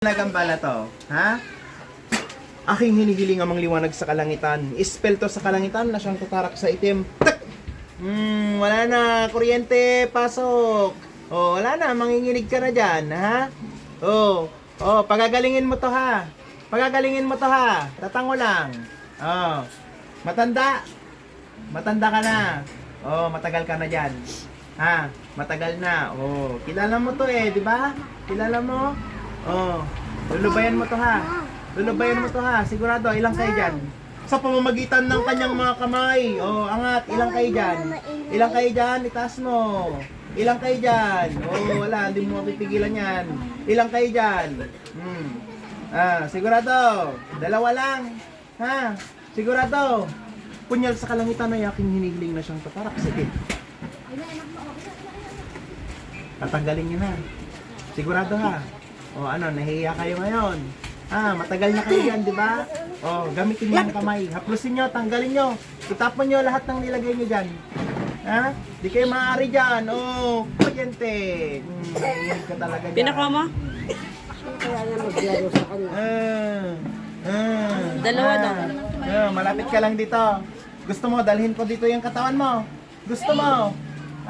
Nagambala to, ha? Aking hinihiling amang liwanag sa kalangitan. Ispel to sa kalangitan na siyang tatarak sa itim. Tak! Wala na, kuryente, pasok. Oh, wala na, manginginig ka na dyan, ha? Pagagalingin mo to, ha? Pagagalingin mo to, ha? Tatango lang. Oh, matanda. Matanda ka na. Oh, matagal ka na dyan. Ha? Matagal na. Oh, kilala mo to eh, di ba? Kilala mo? Oh, lulubayan mo to ha. Lulubayan mo to ha. Sigurado, ilang kayo dyan? Sa pamamagitan ng kanyang mga kamay. Oh, angat. Ilang kayo dyan? Ilang kayo dyan? Itaas mo. Ilang kayo dyan? Oh, wala. Hindi mo mapipigilan yan. Ilang kayo dyan? Sigurado. Dalawa lang. Ha? Sigurado. Punyal sa kalangitan ay aking hinihiling na siyang tatarak. Sige. Tatanggalin niyo na. Sigurado ha. O ano, nahihiya kayo ngayon. Matagal na kayo yan, di ba? O, gamitin niyo ang kamay. Haplusin niyo, tanggalin niyo. Itapon niyo lahat ng nilagay niyo dyan. Ha? Di kayo maaari dyan. O, kuryente. Inig ka talaga dyan. Pinaka mo? Kaya na maglaro sa kanya. Dalawa daw. Malapit ka lang dito. Gusto mo, dalhin ko dito yung katawan mo. Gusto mo.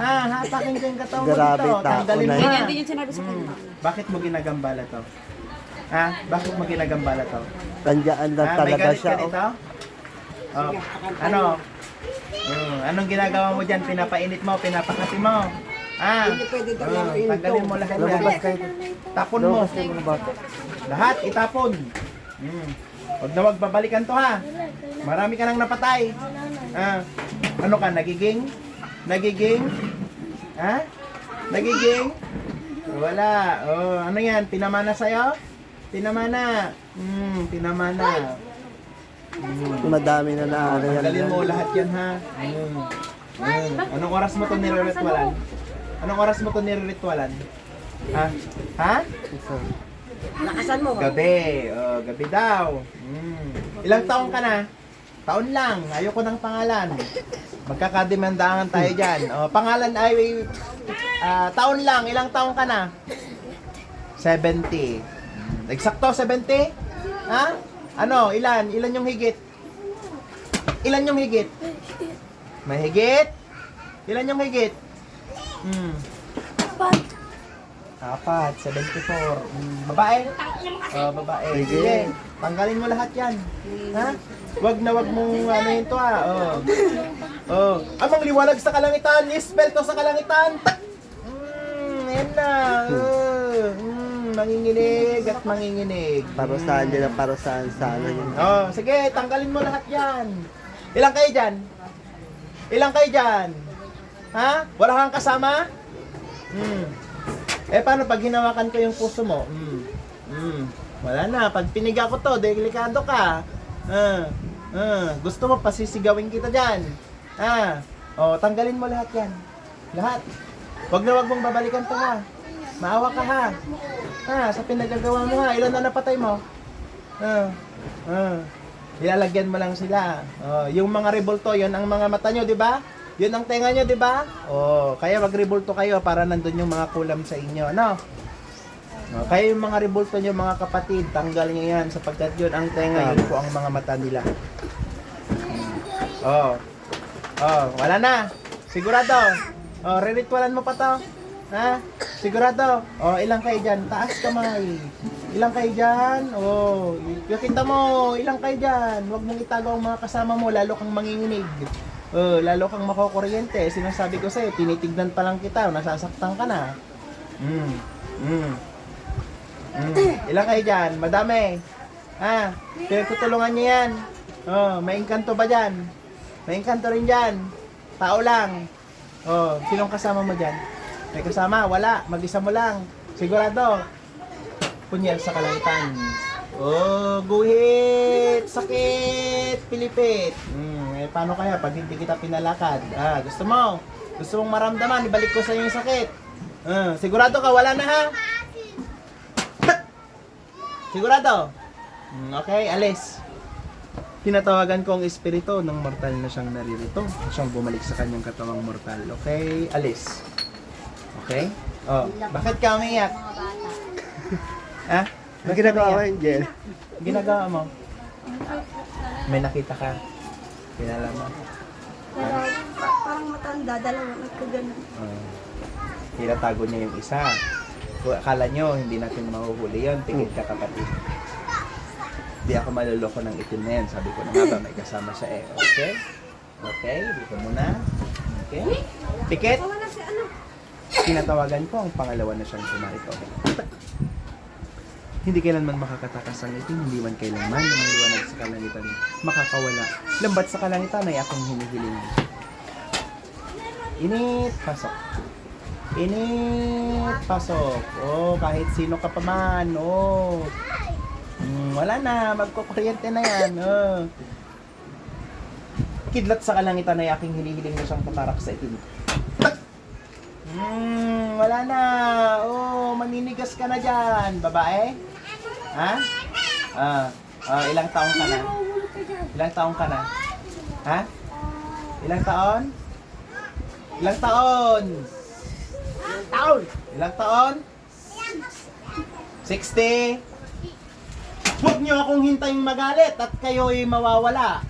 Hapakin ko yung katawan mo Grabe, dito. Tanggalin mo tako na na. Ganyan din yung sinabi sa kanya. Bakit mo ginagambala to? Bakit mo ginagambala to? Tandaan lang May talaga galit siya. ka dito? Oh. Ano? Anong ginagawa mo dyan? Pinapainit mo, pinapakati mo. Hindi pwede daw lang ito. Tanggalin mo lahat Lumabas yan. kayo. Tapon mo. Lumabas kayo mga bata. Lahat, itapon. Huwag na wag babalikan to ha. Marami ka nang napatay. Ano ka, nagiging? Nagiging? Ha? Nagiging? Wala. Oh, ano yan? Pinamana sa'yo? Pinamana. Pinamana. Madami na naano yan. Tanggalin mo lahat yan ha. Anong oras mo to nire-ritualan? Anong oras mo to nire-ritualan? Ha? Ha? Lakasan mo. Gabi. Oh, gabi daw. Ilang taon ka na? Taon lang. Ayoko ng pangalan. Magkakademandahan tayo dyan. Oh, pangalan ay taon lang. Ilang taon ka na? 70. Eksakto, 70? Ha? Ano? Ilan? Ilan yung higit? Ilan yung higit? May higit? Ilan yung higit? Apat, 74. Babae? Babae. Sige. Tanggalin mo lahat yan. Ha? Wag na wag mong ano yun to ha. Amang liwanag sa kalangitan. Ispell to sa kalangitan. Ayan na. Manginginig at manginginig. Parusahan nila, parusahan sa ano yun. Sige, tanggalin mo lahat yan. Ilang kayo dyan? Ilang kayo dyan? Ha? Wala kang kasama? Paano pag hinawakan ko yung puso mo? Wala na. Pag piniga ko to, delikado ka. Gusto mo, pasisigawin kita dyan. Tanggalin mo lahat yan. Lahat. Wag na wag mong babalikan to ha. Maawa ka ha. Sa pinagagawa mo ha. Ilan na napatay mo? Ilalagyan mo lang sila. Yung mga rebulto, yun ang mga mata nyo, di ba? Yun ang tenga nyo, di ba? Kaya mag-rebulto kayo para nandun yung mga kulam sa inyo, ano? Kaya yung mga rebulto nyo, mga kapatid, tanggal nyo yan sapagkat yun ang tenga, yun po ang mga mata nila. Wala na. Sigurado. Re-ritualan mo pa to. Ha? Sigurado. Ilang kayo dyan? Taas kamay. Ilang kayo dyan? Kita mo. Ilang kayo dyan? Huwag mong itago ang mga kasama mo, lalo kang manginginig. Lalo kang makukuryente. Sinasabi ko sa'yo, tinitignan pa lang kita, nasasaktan ka na. Ilang kayo dyan? Madami. Pero tutulungan niyo yan. May engkanto ba dyan? May engkanto rin dyan. Tao lang. Sinong kasama mo dyan? May kasama? Wala. Mag-isa mo lang. Sigurado. Punyal sa kalangitan. Guhit! Sakit! Pilipit! Paano kaya pag hindi kita pinalakad? Gusto mo? Gusto mong maramdaman? Ibalik ko sa iyo yung sakit. Sigurado ka? Wala na ha? Sigurado? Okay, alis. Tinatawagan ko ang espiritu ng mortal na siyang naririto. Siyang bumalik sa kanyang katawang mortal. Okay, alis. Okay? Bakit ka umiyak? Ha? Ang ginagawa ko, Angel. Ginagawa mo? May nakita ka? Kilala mo? Pero parang matanda, dalawa nagkaganon. Tinatago niya yung isa. Kung akala nyo, hindi natin mahuhuli yun. Tingin ka kapatid. Hindi ako maluloko ng itim na yan. Sabi ko na nga ba, may kasama siya eh. Okay? Okay, dito muna. Okay? Pikit! Tinatawagan ko ang pangalawa na siyang pumarito. Hindi kailanman makakatakas ang itim, hindi man kailanman ang maliwanag sa kalangitan makakawala. Lambat sa kalangitan ay akong hinihiling. Init, pasok. Init, pasok. Oh, kahit sino ka pa man. Oh. Wala na, magkukuryente na yan. Oh. Kidlat sa kalangitan ay aking hinihiling na siyang patarak sa itim. Wala na. Oh, maninigas ka na dyan, babae. Ha? Ilang taong ka na? Ilang taong ka na? Ha? Ilang taon? Ilang taon? Ilang taon? 60? Huwag niyo akong hintayin magalit at kayo'y mawawala.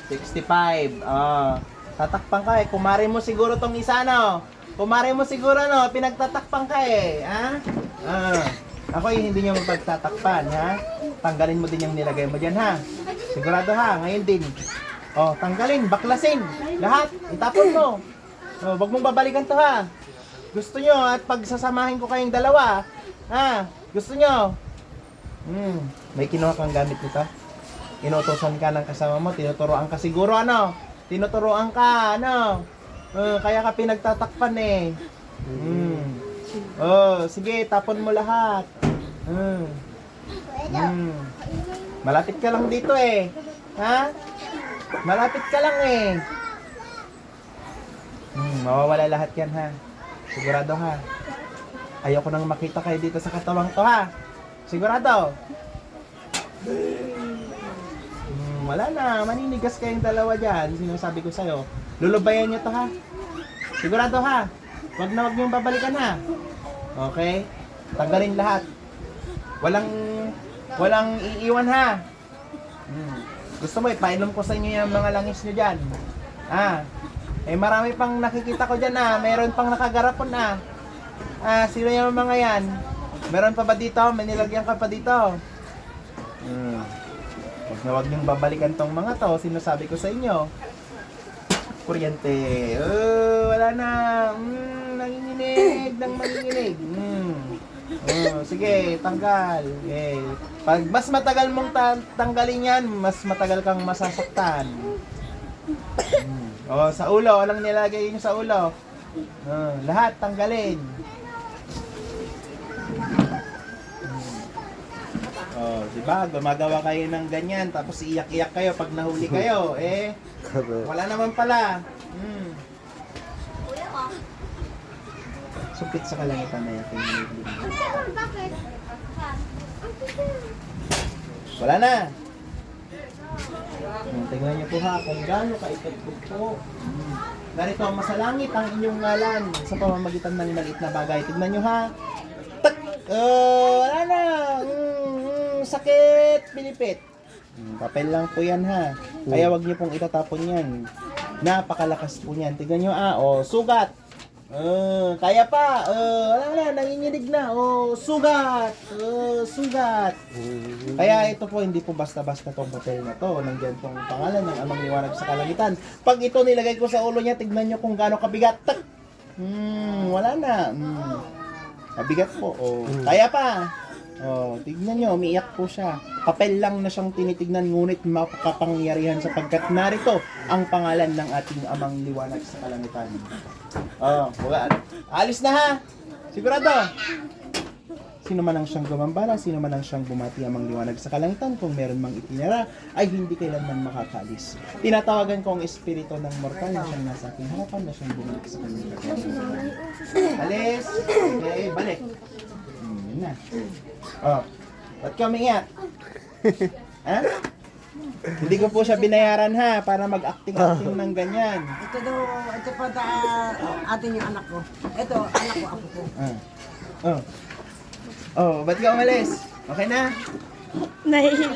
65. Tatakpan ka eh. Kumari mo siguro tong isa, no? Kumari mo siguro, no? Pinagtatakpan ka eh. Ha? Ako hindi niyo mapagtatakpan, ha? Tanggalin mo din yung nilagay mo dyan, ha? Sigurado, ha? Ngayon din. Oh, tanggalin, baklasin. Lahat. Itapon mo. Oh, wag mong babalikan to, ha? Gusto nyo at pagsasamahin ko kayong dalawa. Ha? Gusto nyo? May kinuha kang gamit nito? Inutosan ka ng kasama mo, tinuturoan ka siguro, ano? Tinuturoan ka, ano? Kaya ka pinagtatakpan eh. Sige, tapon mo lahat. Malapit ka lang dito eh. Ha? Malapit ka lang eh. Mawawala lahat yan, ha? Sigurado, ha? Ayoko nang makita kayo dito sa katawang to, ha? Sigurado? Wala na, maninigas kayong dalawa dyan. Sinasabi ko sa'yo. Lulubayan nyo to, ha? Sigurado, ha? Wag na wag nyo babalikan, ha? Okay? Tanggalin lahat. Walang iiwan, ha? Gusto mo, ipainom ko sa inyo yung mga langis nyo dyan. Marami pang nakikita ko dyan, ha? Meron pang nakagarapon, ha? Sino yung mga yan? Meron pa ba dito? May nilagyan ka pa dito? Huwag na huwag niyong babalikan tong mga to. Sinasabi ko sa inyo. Kuryente. Wala na. Nanginginig. Nang manginginig. Sige, tanggal. Okay. Pag mas matagal mong tanggalin yan, mas matagal kang masasaktan. Sa ulo. Walang nilagay nyo sa ulo. Lahat tanggalin. Diba? Gumagawa kayo ng ganyan, tapos iyak-iyak kayo pag nahuli kayo, eh. Wala naman pala. Supit sa kalangitan na yakin. Wala na. Tingnan niyo po ha, kung gaano ka-effective po. Narito ang masalangit ang inyong ngalan sa pamamagitan ng maliit na bagay. Tignan niyo ha. Tak! Wala na. Sakit, pinipit. Papel lang po yan, ha. Kaya wag niyo pong itatapon yan. Napakalakas po niyan. Tignan niyo, sugat. Kaya pa. Wala na, nanginginig na. Sugat. Sugat. Kaya ito po, hindi po basta-basta tong papel na to. Nandiyan pong pangalan ng Amang Liwanag sa Kalangitan. Pag ito nilagay ko sa ulo niya, tignan niyo kung gaano kabigat. Tak! Wala na. Mabigat po. Kaya pa. Tignan nyo, umiiyak po siya. Papel lang na siyang tinitignan, ngunit makapangyarihan sapagkat narito ang pangalan ng ating Amang Liwanag sa Kalangitan. Alis na, ha? Sigurado? Sino man ang siyang gumambala, sino man ang siyang bumati Amang Liwanag sa Kalangitan, kung meron mang itinara, ay hindi kailanman makakaalis. Tinatawagan ko ang espiritu ng mortal na siyang nasa aking harapan na siyang bumalik sa kanyang kalangitan. Alis! Okay, balik. Yun na. Ba't ka umiiyak? Ha? Hindi ko po siya binayaran, ha, para mag-acting-acting ng ganyan. Ito pa atin yung anak ko. Ito, anak ko, ako ko. Ba't ka umalis? Okay na? Nahihilo.